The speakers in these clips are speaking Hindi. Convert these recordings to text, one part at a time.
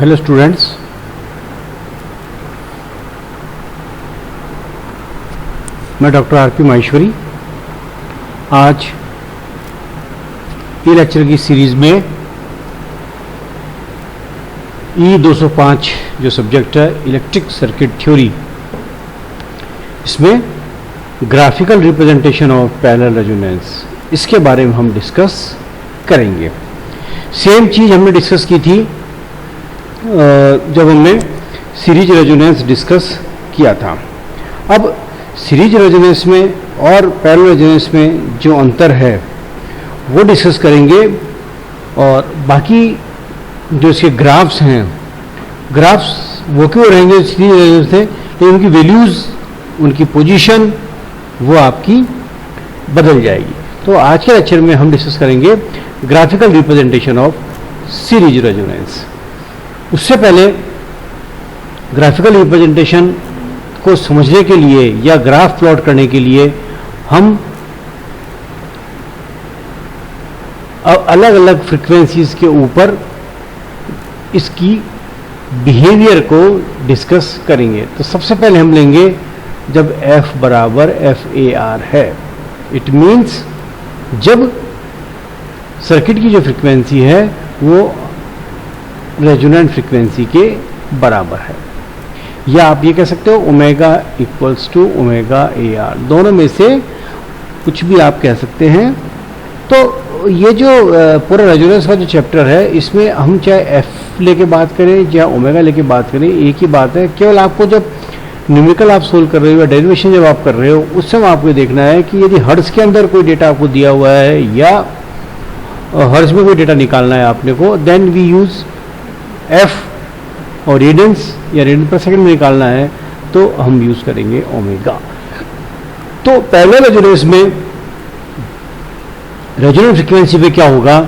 हेलो स्टूडेंट्स, मैं डॉक्टर आर.पी. माहेश्वरी आज ई लेक्चर की सीरीज में E205 जो सब्जेक्ट है इलेक्ट्रिक सर्किट थ्योरी, इसमें graphical representation of parallel resonance, इसके बारे में हम डिस्कस करेंगे। सेम चीज़ हमने डिस्कस की थी जब हमने सीरीज रेजोनेंस डिस्कस किया था। अब सीरीज रेजोनेंस में और पैरेलल रेजोनेंस में जो अंतर है वो डिस्कस करेंगे, और बाकी जो इसके ग्राफ्स हैं, ग्राफ्स वो क्यों रहेंगे सीरीज रेजोनेंस से, लेकिन उनकी वैल्यूज़, उनकी पोजीशन वो आपकी बदल जाएगी। तो आज के लेक्चर में हम डिस्कस करेंगे graphical representation of series resonance. उससे पहले ग्राफिकल रिप्रेजेंटेशन को समझने के लिए या ग्राफ प्लॉट करने के लिए हम अलग अलग फ्रीक्वेंसीज के ऊपर इसकी बिहेवियर को डिस्कस करेंगे। तो सबसे पहले हम लेंगे जब f बराबर FAR है, इट मीन्स जब सर्किट की जो फ्रीक्वेंसी है वो रेजोनेंट फ्रीक्वेंसी के बराबर है, या आप ये कह सकते हो omega equals to omega AR, दोनों में से कुछ भी आप कह सकते हैं। तो ये जो पूरा रेजोनेंस का जो चैप्टर है, इसमें हम चाहे f लेके बात करें या ओमेगा लेके बात करें, एक ही बात है। केवल आपको जब न्यूमेरिकल आप सोल्व कर रहे हो या डेरिवेशन जब आप कर रहे हो, उस समय आपको देखना है कि यदि हर्ट्ज के अंदर कोई डेटा आपको दिया हुआ है या हर्ट्ज में कोई डेटा निकालना है आपने को, देन वी यूज f, और रेडियंस या रेडियन पर सेकंड में निकालना है तो हम यूज करेंगे ओमेगा। तो पैरेलल रेजोनेंस में रेजोनेंट फ्रीक्वेंसी पे क्या होगा,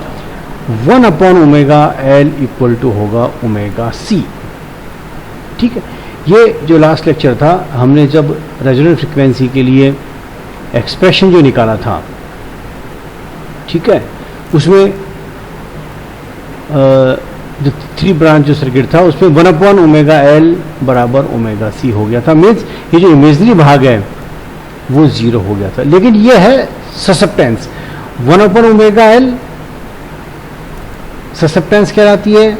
1/ओमेगा L इक्वल टू होगा ओमेगा C। ठीक है, ये जो लास्ट लेक्चर था, हमने जब रेजोनेंट फ्रीक्वेंसी के लिए एक्सप्रेशन जो निकाला था, ठीक है, उसमें जो 3 ब्रांच जो सर्किट था उसमें 1/ओमेगा L बराबर ओमेगा C हो गया था। मीन्स ये जो इमेजनरी भाग है वो 0 हो गया था, लेकिन ये है ससेप्टेंस। 1/ओमेगा L ससेप्टेंस कहलाती है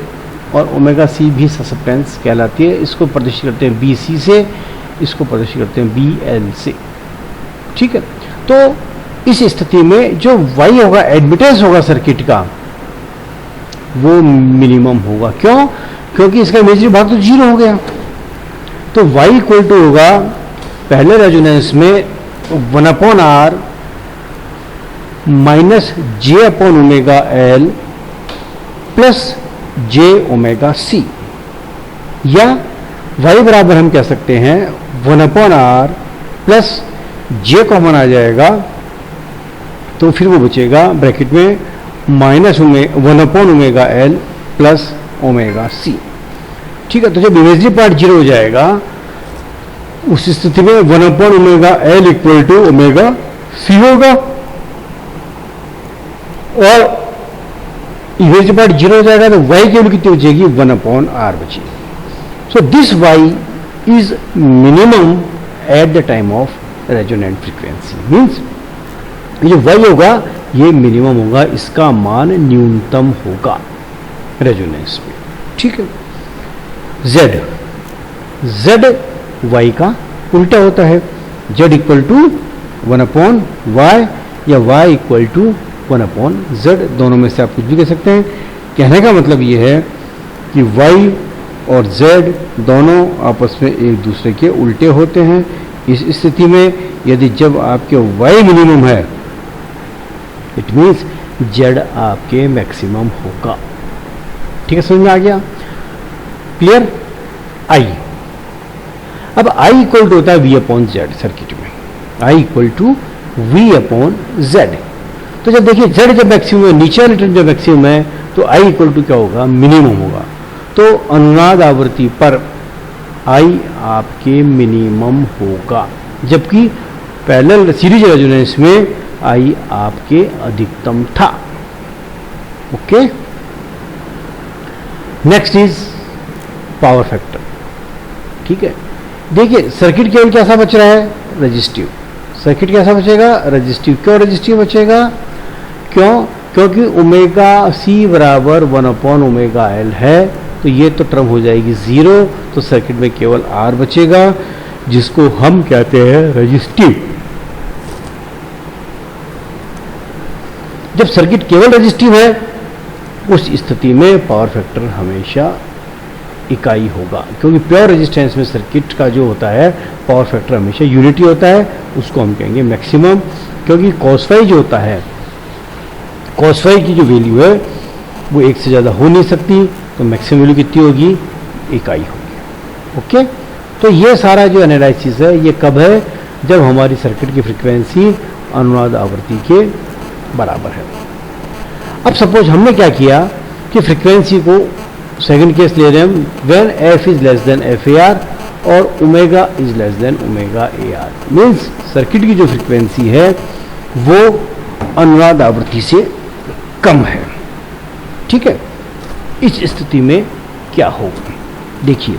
और ओमेगा C भी ससेप्टेंस कहलाती है। इसको प्रदर्शित करते हैं BC से, इसको प्रदर्शित करते हैं BL से। ठीक है, तो इस स्थिति में जो Y होगा, एडमिटेंस होगा सर्किट का, वो मिनिमम होगा। क्यों? क्योंकि इसका इमेजनरी भाग तो 0 हो गया। तो y इक्वल टू होगा पहले रेजोनेंस में 1/R माइनस j/ओमेगा L प्लस j/ओमेगा C, या y बराबर हम कह सकते हैं 1/R प्लस j कॉमन आ जाएगा, तो फिर वो बचेगा ब्रैकेट में माइनस 1/ओमेगा L प्लस ओमेगा C। ठीक है, तो जब इमेजनरी पार्ट 0 हो जाएगा, उस स्थिति में 1/ओमेगा L equal to omega C होगा, और इमेजनरी पार्ट 0 हो जाएगा तो y की वैल्यू कितनी बचेगी, 1/R बचेगी। So this y is minimum at the time of resonant frequency. Means ये y होगा, ये मिनिमम होगा, इसका मान न्यूनतम होगा रेजोनेंस में। ठीक है, z y का उल्टा होता है, z इक्वल टू 1/y या y इक्वल टू 1/z, दोनों में से आप कुछ भी कह सकते हैं। कहने का मतलब ये है कि y और z दोनों आपस में एक दूसरे के उल्टे होते हैं। इस स्थिति में यदि जब आपके y मिनिमम है, इट मीन्स z आपके मैक्सिमम होगा। ठीक है, समझ में आ गया? क्लियर? I, अब I इक्वल टू होता है V/Z सर्किट में, I इक्वल टू V/Z। तो जब देखिए z जब मैक्सिमम है, नीचे वाले टर्म जब मैक्सिमम है, तो I इक्वल टू क्या होगा, मिनिमम होगा। तो अनुनाद आवृत्ति पर I आपके मिनिमम होगा, जबकि पैरेलल सीरीज रेजोनेंस में I आपके अधिकतम था। Okay, next is power factor. ठीक है, देखिए सर्किट केवल कैसा बच रहा है, रजिस्टिव। सर्किट कैसा बचेगा, रजिस्टिव। क्यों रजिस्टिव बचेगा, क्योंकि ओमेगा सी बराबर 1/ओमेगा एल है, तो ये तो टर्म हो जाएगी 0, तो सर्किट में केवल आर बचेगा, जिसको हम कहते हैं रजिस्टिव। जब सर्किट केवल रजिस्टिव है, उस स्थिति में पावर फैक्टर हमेशा इकाई होगा, क्योंकि प्योर रेजिस्टेंस में सर्किट का जो होता है पावर फैक्टर हमेशा यूनिटी होता है, उसको हम कहेंगे मैक्सिमम। क्योंकि cos फाई जो होता है, cos फाई की जो वैल्यू है वो 1 से ज़्यादा हो नहीं सकती, तो मैक्सिमम वैल्यू कितनी होगी, इकाई होगी। ओके, तो ये सारा जो एनालिसिस है ये कब है, जब हमारी सर्किट की फ्रीक्वेंसी अनुनाद आवृत्ति के बराबर है। अब सपोज हमने क्या किया कि फ्रीक्वेंसी को सेकंड केस ले रहे हैं, when F is less than F A R और omega is less than omega A R, means circuit की जो फ्रीक्वेंसी है वो अनुनाद आवृत्ति से कम है। ठीक है, इस स्थिति में क्या होगा, देखिए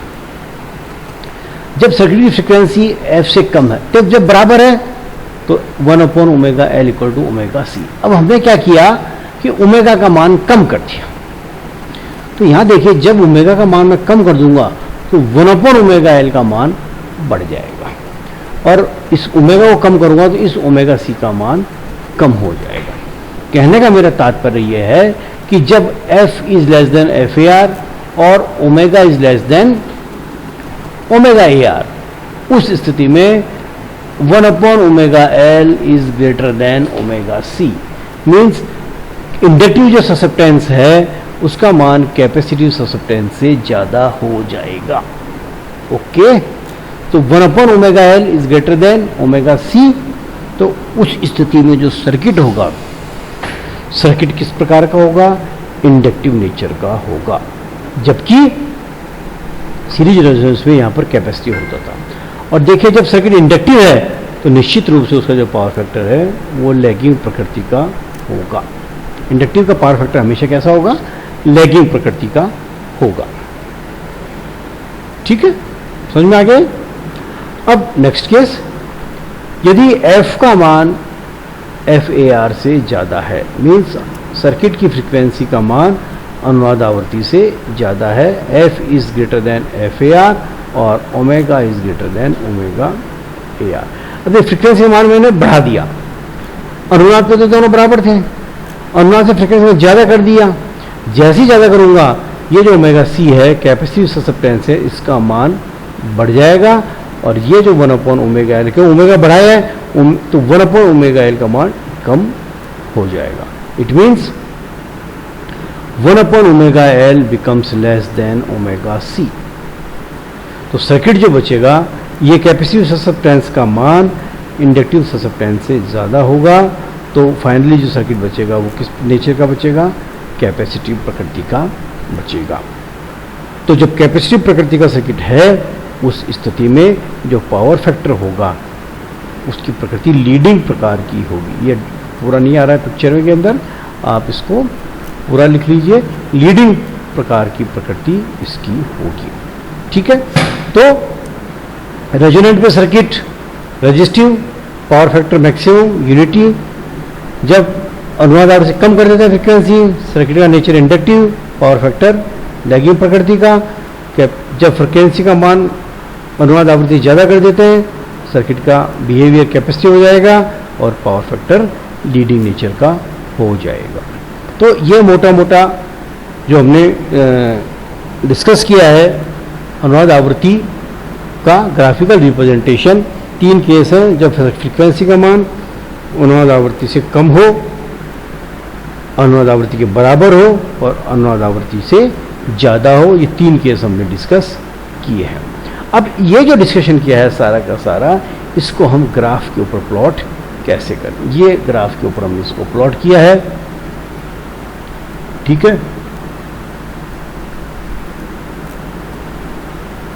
जब सर्किट की फ्रीक्वेंसी एफ से कम है, तब जब बराबर है तो 1/ओमेगा L equal to omega C. अब हमने क्या किया कि ओमेगा का मान कम कर दिया, तो यहां देखिए जब ओमेगा का मान मैं कम कर दूंगा तो 1/ओमेगा एल का मान बढ़ जाएगा, और इस ओमेगा को कम करूंगा तो इस ओमेगा सी का मान कम हो जाएगा। कहने का मेरा तात्पर्य यह है कि जब F is less than F A R और omega is less than omega A R, उस स्थिति में 1/ओमेगा L is greater than omega C, means inductive जो ससेप्टेंस है उसका मान कैपेसिटिव ससेप्टेंस से ज़्यादा हो जाएगा। ओके, तो 1/ओमेगा L is greater than omega C, तो उस स्थिति में जो सर्किट होगा, सर्किट किस प्रकार का होगा, इंडक्टिव नेचर का होगा, जबकि सीरीज रेजोनेंस में यहाँ पर कैपेसिटिव होता था। और देखिए जब सर्किट इंडक्टिव है तो निश्चित रूप से उसका जो पावर फैक्टर है वो लैगिंग प्रकृति का होगा। इंडक्टिव का पावर फैक्टर हमेशा कैसा होगा, लैगिंग प्रकृति का होगा। ठीक है, समझ में आ गए। अब नेक्स्ट केस, यदि f का मान एफ ए आर से ज़्यादा है, मीन्स सर्किट की फ्रीक्वेंसी का मान अनुनाद आवृत्ति से ज़्यादा है, f is greater than F A R और omega is greater than omega A R. अब फ्रीक्वेंसी का मान मैंने बढ़ा दिया, अनुनाद पे तो दोनों बराबर थे, अनुनाद से फ्रीक्वेंसी में ज़्यादा कर दिया, जैसे ही ज़्यादा करूँगा ये जो ओमेगा सी है कैपेसिटिव ससेप्टेंस है, इसका मान बढ़ जाएगा, और ये जो 1/ओमेगा एल, क्यों ओमेगा बढ़ाया है तो 1/ओमेगा एल का मान कम हो जाएगा। इट मीन्स 1/ओमेगा L becomes less than omega C. तो सर्किट जो बचेगा ये कैपेसिटिव ससेप्टेंस का मान इंडक्टिव ससेप्टेंस से ज़्यादा होगा, तो फाइनली जो सर्किट बचेगा वो किस नेचर का बचेगा, कैपेसिटिव प्रकृति का बचेगा। तो जब कैपेसिटिव प्रकृति का सर्किट है उस स्थिति में जो पावर फैक्टर होगा उसकी प्रकृति लीडिंग प्रकार की होगी। ये पूरा नहीं आ रहा है पिक्चर के अंदर, आप इसको पूरा लिख लीजिए, लीडिंग प्रकार की प्रकृति इसकी होगी। ठीक है, तो रेजोनेंट पे circuit resistive, power factor maximum, unity. जब अनुनाद आवृत्ति से कम कर देते हैं फ्रिक्वेंसी, सर्किट का nature inductive, power factor lagging प्रकृति का। जब फ्रिक्वेंसी का मान अनुनाद आवृत्ति ज़्यादा कर देते हैं, सर्किट का बिहेवियर कैपेसिटिव हो जाएगा और पावर फैक्टर लीडिंग नेचर का हो जाएगा। तो ये मोटा मोटा जो हमने डिस्कस किया है अनुनाद आवृत्ति का ग्राफिकल रिप्रेजेंटेशन। 3 केस हैं, जब फ्रिक्वेंसी का मान अनुनाद आवृत्ति से कम हो, अनुनाद आवृत्ति के बराबर हो और अनुनाद आवृत्ति से ज़्यादा हो। ये 3 केस हमने डिस्कस किए हैं। अब ये जो डिस्कशन किया है सारा का सारा, इसको हम ग्राफ के ऊपर प्लॉट कैसे करें, ये ग्राफ के ऊपर हमने इसको प्लॉट किया है। ठीक है,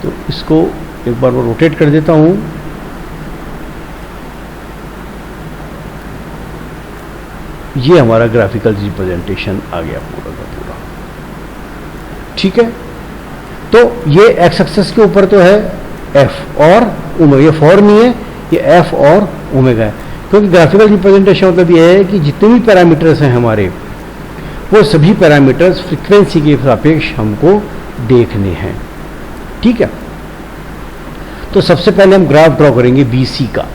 तो इसको एक बार मैं रोटेट कर देता हूं। ये हमारा ग्राफिकल रिप्रेजेंटेशन आ गया पूरा का पूरा। ठीक है, तो ये एक्स एक्सिस के ऊपर तो है एफ और ओमेगा, ये फॉर नहीं है, ये एफ और ओमेगा है, क्योंकि ग्राफिकल रिप्रेजेंटेशन मतलब ये है कि जितने भी पैरामीटर्स हैं हमारे, वो सभी पैरामीटर्स फ्रीक्वेंसी के सापेक्ष हमको देखने हैं। ठीक है, तो सबसे पहले हम ग्राफ ड्रॉ करेंगे बीसी का।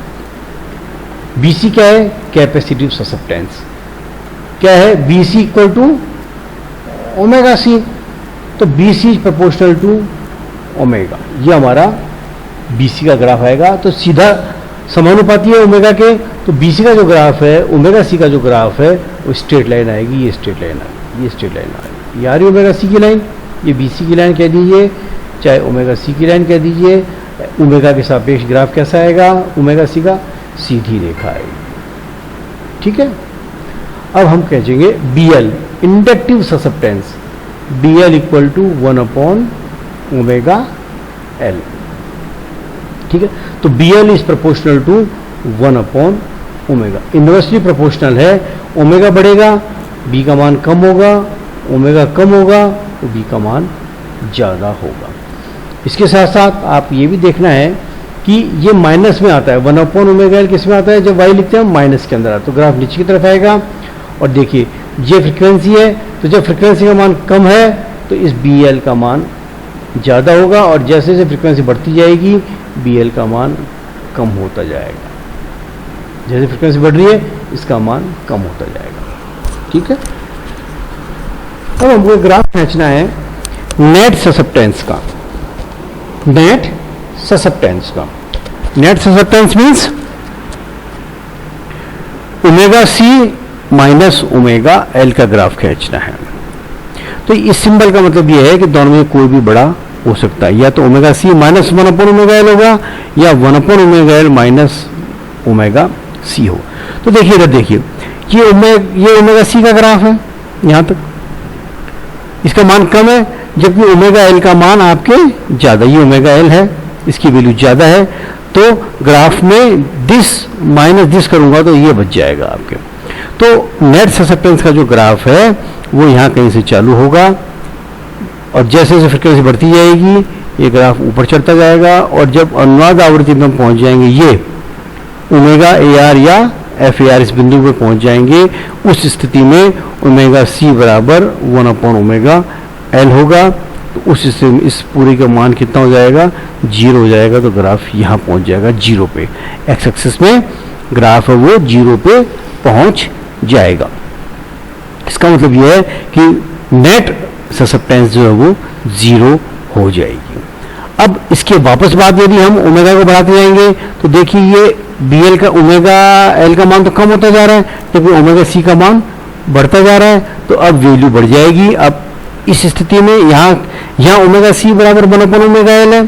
बीसी क्या है? Capacitive susceptance. क्या है? BC equal to omega C, तो BC is proportional to omega, ये हमारा बीसी का ग्राफ आएगा। तो सीधा समानुपाती है ओमेगा के, तो बीसी का जो ग्राफ है, ओमेगा सी का जो ग्राफ है, वो स्ट्रेट लाइन आएगी, ये स्ट्रेट लाइन आएगी, ये स्ट्रेट लाइन आएगी। ये आ रही ओमेगा सी की लाइन, ये बीसी की लाइन कह दीजिए, चाहे ओमेगा सी की लाइन कह दीजिए। ओमेगा के सापेक्ष ग्राफ कैसा आएगा? ओमेगा सी का सीधी रेखा आएगी। ठीक है, अब हम कहेंगे BL inductive susceptance, BL equal to 1 upon omega L। ठीक है, तो BL is proportional to 1 upon omega, inversely proportional है। ओमेगा बढ़ेगा, B का मान कम होगा, ओमेगा कम होगा तो B का मान ज़्यादा होगा। इसके साथ साथ आप ये भी देखना है कि ये माइनस में आता है, 1 अपॉन ओमेगा L किस में आता है? जब y लिखते हैं माइनस के अंदर आता है, तो ग्राफ नीचे की तरफ आएगा। और देखिए ये फ्रीक्वेंसी है, तो जब फ्रीक्वेंसी का मान कम है तो इस BL का मान ज़्यादा होगा, और जैसे जैसे फ्रीक्वेंसी बढ़ती जाएगी BL का मान कम होता जाएगा। जैसे फ्रीक्वेंसी बढ़ रही है इसका मान कम होता जाएगा। ठीक है, अब हमको ग्राफ खींचना है नेट ससेप्टेंस का। नेट ससेप्टेंस का, net susceptance means omega C minus omega L का ग्राफ खींचना है। तो इस सिंबल का मतलब यह है कि दोनों में कोई भी बड़ा हो सकता है, या तो omega C minus 1 upon omega L होगा, या 1 upon omega L minus omega C हो। तो देखिए इधर देखिए, ये ओमेगा सी का ग्राफ है, यहां तक इसका मान कम है, जबकि ओमेगा एल का मान आपके ज़्यादा, ये ओमेगा एल है, इसकी वैल्यू ज़्यादा है, तो ग्राफ में दिस माइनस दिस करूंगा तो ये बच जाएगा आपके। तो नेट ससेप्टेंस का जो ग्राफ है वो यहाँ कहीं से चालू होगा, और जैसे जैसे फ्रीक्वेंसी बढ़ती जाएगी ये ग्राफ ऊपर चढ़ता जाएगा, और जब अनुनाद आवृत्ति में हम पहुँच जाएंगे, ये ओमेगा AR या FAR इस बिंदु पे पहुँच जाएंगे, उस स्थिति में ओमेगा सी बराबर 1 अपॉन ओमेगा एल होगा। तो उस स्थिति में इस पूरे का मान कितना हो जाएगा? 0 हो जाएगा। तो ग्राफ यहाँ पहुँच जाएगा 0 पे, एक्स एक्सिस में ग्राफ है वो 0 पे पहुँच जाएगा। इसका मतलब यह है कि नेट ससेप्टेंस जो है वो 0 हो जाएगी। अब इसके वापस बाद यदि हम ओमेगा को बढ़ाते जाएंगे तो देखिए ये BL का ओमेगा एल का मान तो कम होता जा रहा है, जबकि ओमेगा सी का मान बढ़ता जा रहा है, तो अब वैल्यू बढ़ जाएगी। अब इस स्थिति में यहाँ ओमेगा सी बराबर 1 अपॉन ओमेगा एल है,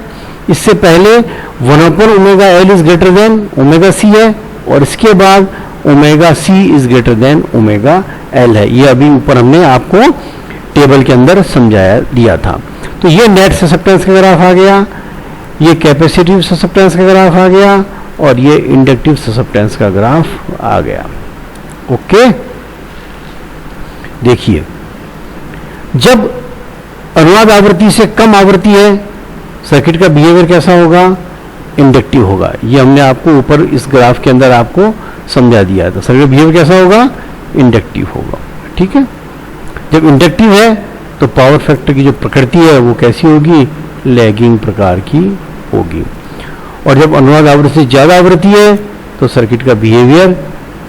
इससे पहले 1 upon omega L is greater than omega C है, और इसके बाद omega C is greater than omega L है। ये अभी ऊपर हमने आपको टेबल के अंदर समझाया दिया था। तो ये नेट ससेप्टेंस का ग्राफ आ गया, ये कैपेसिटिव ससेप्टेंस का ग्राफ आ गया, और ये इंडक्टिव ससेप्टेंस का ग्राफ आ गया। ओके, देखिए जब अनुनाद आवृत्ति से कम आवृत्ति है सर्किट का बिहेवियर कैसा होगा? इंडक्टिव होगा। ये हमने आपको ऊपर इस ग्राफ के अंदर आपको समझा दिया था। सर्किट बिहेवियर कैसा होगा? इंडक्टिव होगा। ठीक है, जब इंडक्टिव है तो पावर फैक्टर की जो प्रकृति है वो कैसी होगी? लैगिंग प्रकार की होगी। और जब अनुनाद आवृत्ति से ज़्यादा आवृत्ति है तो सर्किट का बिहेवियर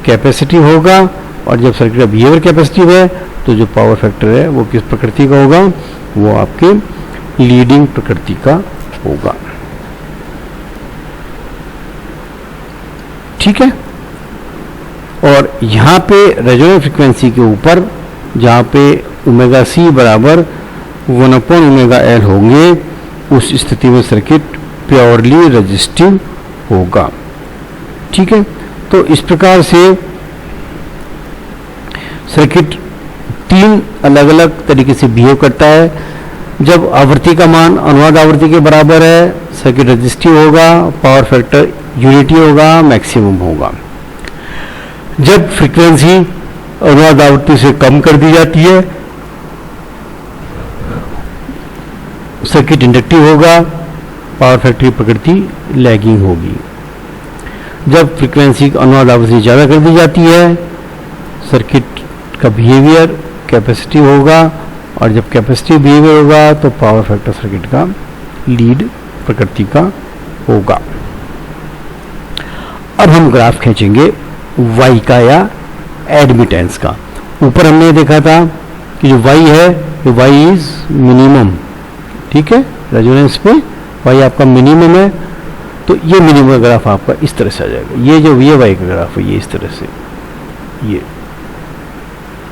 कैपेसिटिव होगा, और जब सर्किट का बिहेवियर कैपेसिटिव है तो जो पावर फैक्टर है वो किस प्रकृति का होगा? वो आपके लीडिंग प्रकृति का होगा। ठीक है, और यहाँ पे रेजोनेंट फ्रीक्वेंसी के ऊपर जहाँ पे ओमेगा सी बराबर 1 अपॉन ओमेगा एल होंगे, उस स्थिति में सर्किट प्योरली रेजिस्टिव होगा। ठीक है, तो इस प्रकार से सर्किट 3 अलग अलग तरीके से बिहेव करता है। जब आवृत्ति का मान अनुनाद आवृत्ति के बराबर है सर्किट रेजिस्टिव होगा, पावर फैक्टर यूनिटी होगा, मैक्सिमम होगा। जब फ्रीक्वेंसी अनुनाद आवृत्ति से कम कर दी जाती है सर्किट इंडक्टिव होगा, पावर फैक्टर की प्रकृति लैगिंग होगी। जब फ्रीक्वेंसी अनुनाद आवृत्ति ज़्यादा कर दी जाती है, सर्किट का बिहेवियर कैपेसिटिव होगा, और जब कैपेसिटिव बिहेवियर होगा तो पावर फैक्टर सर्किट का लीड प्रकृति का होगा। अब हम ग्राफ खींचेंगे y का या एडमिटेंस का। ऊपर हमने देखा था कि जो y है, y इज मिनिमम, ठीक है, रेजोनेंस पे y आपका मिनिमम है, तो ये मिनिमम ग्राफ आपका इस तरह से आ जाएगा। ये जो ये y का ग्राफ है ये इस तरह से, ये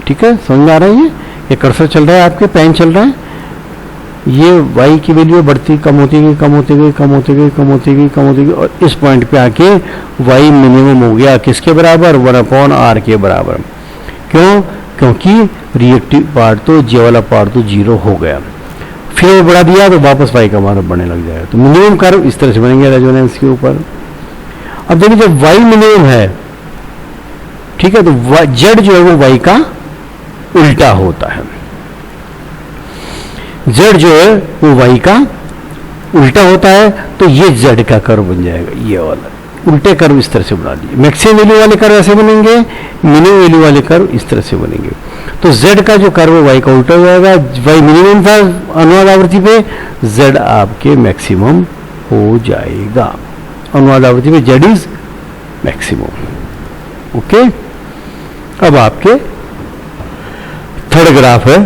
ठीक है, समझ में आ रहा है। ये कर्सर चल रहा है, आपके पेन चल रहा है, ये y की वैल्यू बढ़ती कम होती गई, कम होती गई, कम होती गई, कम होती गई, कम होती गई, और इस पॉइंट पे आके y मिनिमम हो गया किसके बराबर, 1/r के बराबर। क्यों? क्योंकि रिएक्टिव पार्ट तो जे वाला पार्ट तो 0 हो गया, फिर वो बढ़ा दिया तो वापस y का मान बढ़ने लग जाएगा। तो मिनिमम कर्व इस तरह से बनेंगे रेजोनेंस के ऊपर। अब देखिए जब y मिनिमम है, ठीक है, तो z जो है वो y का उल्टा होता है। z जो है वो y का उल्टा होता है, तो ये z का कर्व बन जाएगा, ये वाला उल्टे कर्व इस तरह से बना दिए। मैक्सिमम वैल्यू वाले कर्व ऐसे बनेंगे, मिनिमम वैल्यू वाले कर्व इस तरह से बनेंगे। तो z का जो कर्व है y का उल्टा हो जाएगा, y मिनिमम था अनुनाद आवृत्ति पे, z आपके मैक्सिमम हो जाएगा। अनुनाद आवृत्ति पे z इज मैक्सिमम। ओके, अब आपके थर्ड ग्राफ है,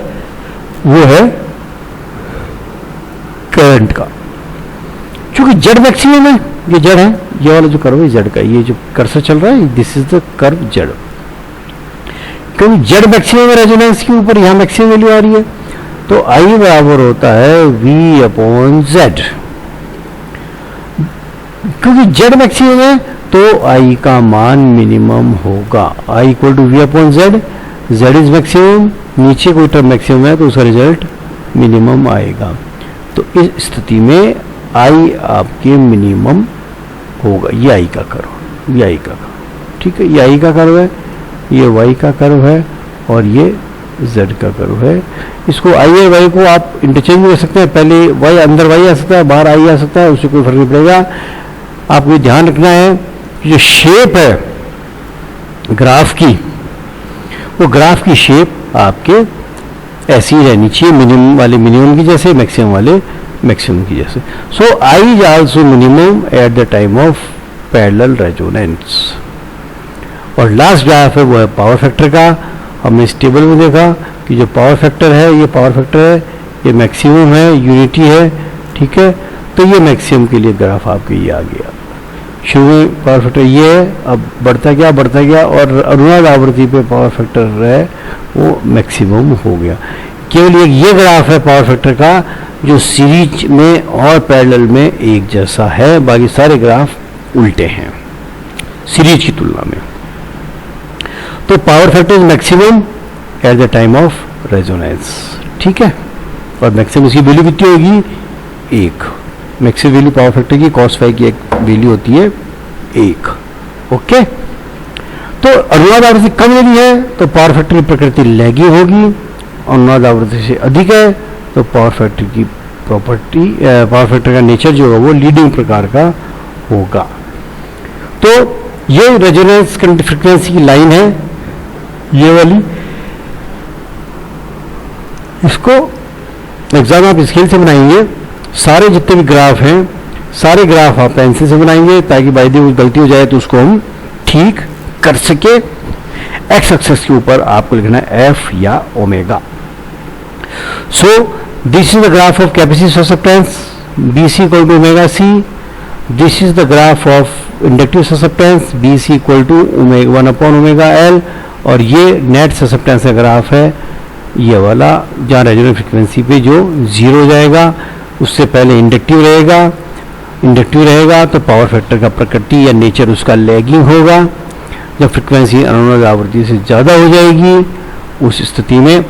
वो है करंट का। क्योंकि जेड मैक्सिमम है, ये जेड है, ये वाला जो कर्व है जेड का, ये जो कर्सर चल रहा है this is the curve Z. क्योंकि जेड मैक्सिमम है रेजोनेंस के ऊपर, यहां मैक्सिमम वैल्यू आ रही है, तो आई बराबर होता है V/Z। क्योंकि जेड मैक्सिमम है तो आई का मान मिनिमम होगा, I = V/Z, Z is maximum, नीचे कोई टर्म मैक्सिमम है तो उसका रिजल्ट मिनिमम आएगा। तो इस स्थिति में आई आपके मिनिमम होगा। ये आई का कर्व, ये आई का कर्व, ठीक है, ये आई का कर्व है, ये वाई का कर्व है, और ये जेड का कर्व है। इसको आई और वाई को आप इंटरचेंज कर सकते हैं, पहले वाई अंदर वाई आ सकता है, बाहर आई आ सकता है, उससे कोई फर्क नहीं पड़ेगा। आपको ये ध्यान रखना है जो शेप है ग्राफ की, वो ग्राफ की शेप आपके ऐसी ही रहनी चाहिए, मिनिमम वाले मिनिमम की जैसे, मैक्सिमम वाले मैक्सिमम की जैसे। So I is also minimum at the time of parallel resonance. और लास्ट ग्राफ है वो है पावर फैक्टर का। हमने इस टेबल में देखा कि जो पावर फैक्टर है, ये पावर फैक्टर है, ये मैक्सिमम है, यूनिटी है, ठीक है। तो ये मैक्सिमम के लिए ग्राफ आपके ये आ गया। शुरू में पावर फैक्टर ये है, अब बढ़ता गया, और अनुनाद आवृत्ति पे पावर फैक्टर है वो मैक्सिमम हो गया। केवल ये ग्राफ है पावर फैक्टर का जो सीरीज में और पैरेलल में एक जैसा है, बाकी सारे ग्राफ उल्टे हैं सीरीज की तुलना में। तो power factor is maximum eight the time of resonance, ठीक है। और मैक्सिमम इसकी वैल्यू कितनी होगी, 1। मैक्सिमम वैल्यू पावर फैक्टर की cos फाई की एक वैल्यू होती है 1। ओके, तो अनुनाद आवृत्ति कम यदि है तो पावर फैक्टर की प्रकृति लैगिंग होगी, अनुनाद आवृत्ति से अधिक है तो पावर फैक्टर की प्रॉपर्टी, पावर फैक्टर का नेचर जो है वो लीडिंग प्रकार का होगा। तो ये रेजोनेंस फ्रीक्वेंसी की लाइन है, ये वाली। इसको एग्जाम आप स्केल से बनाएंगे, सारे जितने भी ग्राफ हैं सारे ग्राफ आप पेंसिल से बनाएंगे ताकि बाई दी गलती हो जाए तो उसको हम ठीक कर सके। एक्स एक्सिस के ऊपर आपको लिखना है एफ या omega. So this is the graph of capacity susceptance BC = omega C। This is the graph of inductive susceptance BC = 1/ओमेगा L। और ये नेट ससेप्टेंस का ग्राफ है ये वाला, जहाँ रेजोनेंस फ्रीक्वेंसी पे जो 0 हो जाएगा, उससे पहले इंडक्टिव रहेगा तो पावर फैक्टर का प्रकृति या नेचर उसका लैगिंग होगा। जब फ्रीक्वेंसी अनुनाद आवृत्ति से ज़्यादा हो जाएगी उस स्थिति में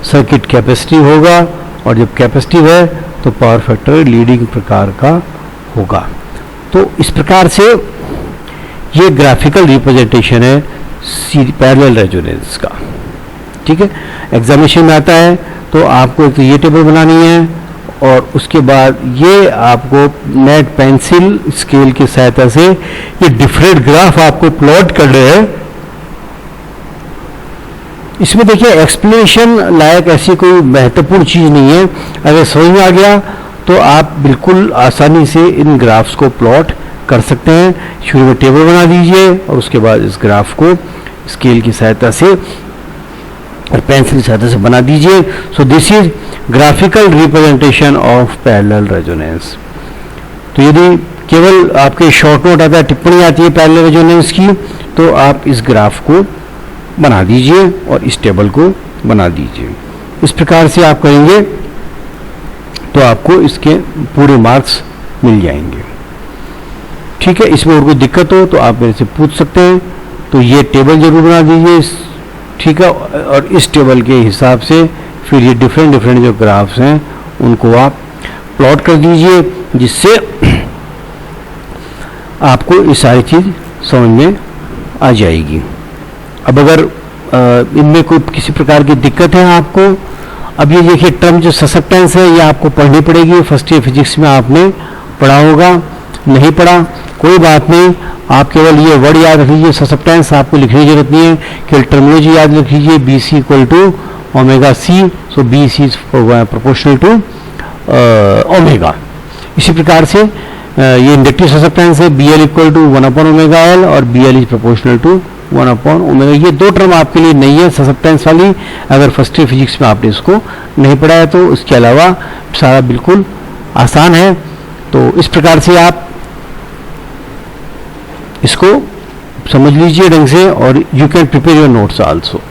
सर्किट कैपेसिटिव होगा, और जब कैपेसिटिव है तो पावर फैक्टर लीडिंग प्रकार का होगा। तो इस प्रकार से ये ग्राफिकल रिप्रेजेंटेशन है पैरेलल रेजोनेंस का, ठीक है। एग्जामिनेशन में आता है तो आपको एक तो ये टेबल बनानी है, और उसके बाद ये आपको नेट पेंसिल स्केल की सहायता से ये डिफरेंट ग्राफ आपको प्लॉट कर रहे हैं। इसमें देखिए एक्सप्लेनेशन लायक ऐसी कोई महत्वपूर्ण चीज़ नहीं है, अगर समझ में आ गया तो आप बिल्कुल आसानी से इन ग्राफ्स को प्लॉट कर सकते हैं। शुरू में टेबल बना दीजिए और उसके बाद इस ग्राफ को स्केल की सहायता से और पेंसिल की सहायता से बना दीजिए। So this is graphical representation of parallel resonance. तो यदि केवल आपके शॉर्ट नोट आता है, टिप्पणी आती है पैरेलल रेजोनेंस की, तो आप इस ग्राफ को बना दीजिए और इस टेबल को बना दीजिए। इस प्रकार से आप करेंगे तो आपको इसके पूरे मार्क्स मिल जाएंगे। ठीक है, इसमें और कोई दिक्कत हो तो आप मेरे से पूछ सकते हैं। तो ये टेबल जरूर बना दीजिए, ठीक है, और इस टेबल के हिसाब से फिर ये डिफरेंट जो ग्राफ्स हैं उनको आप प्लॉट कर दीजिए, जिससे आपको ये सारी चीज़ समझ में आ जाएगी। अब अगर इनमें कोई किसी प्रकार की दिक्कत है आपको, अब ये देखिए टर्म जो ससेप्टेंस है ये आपको पढ़नी पड़ेगी। फर्स्ट ईयर फिजिक्स में आपने पढ़ा होगा, नहीं पढ़ा कोई बात नहीं, आप केवल ये वर्ड याद रख लीजिए, ससेप्टेंस आपको लिखने की जरूरत नहीं है, केवल टर्मिनोलॉजी याद रख लीजिए, B C equal to omega C, so B C is proportional to omega. इसी प्रकार से ये इंडक्टिव ससेप्टेंस है, बी एल इक्वल टू 1/ओमेगा एल और B L is proportional to 1/ओमेगा। ये दो टर्म आपके लिए नहीं है ससेप्टेंस वाली, अगर फर्स्ट ईयर फिजिक्स में आपने इसको नहीं पढ़ा है तो। इसके अलावा सारा बिल्कुल आसान है। तो इस प्रकार से आप इसको समझ लीजिए ढंग से, और you can prepare your notes also.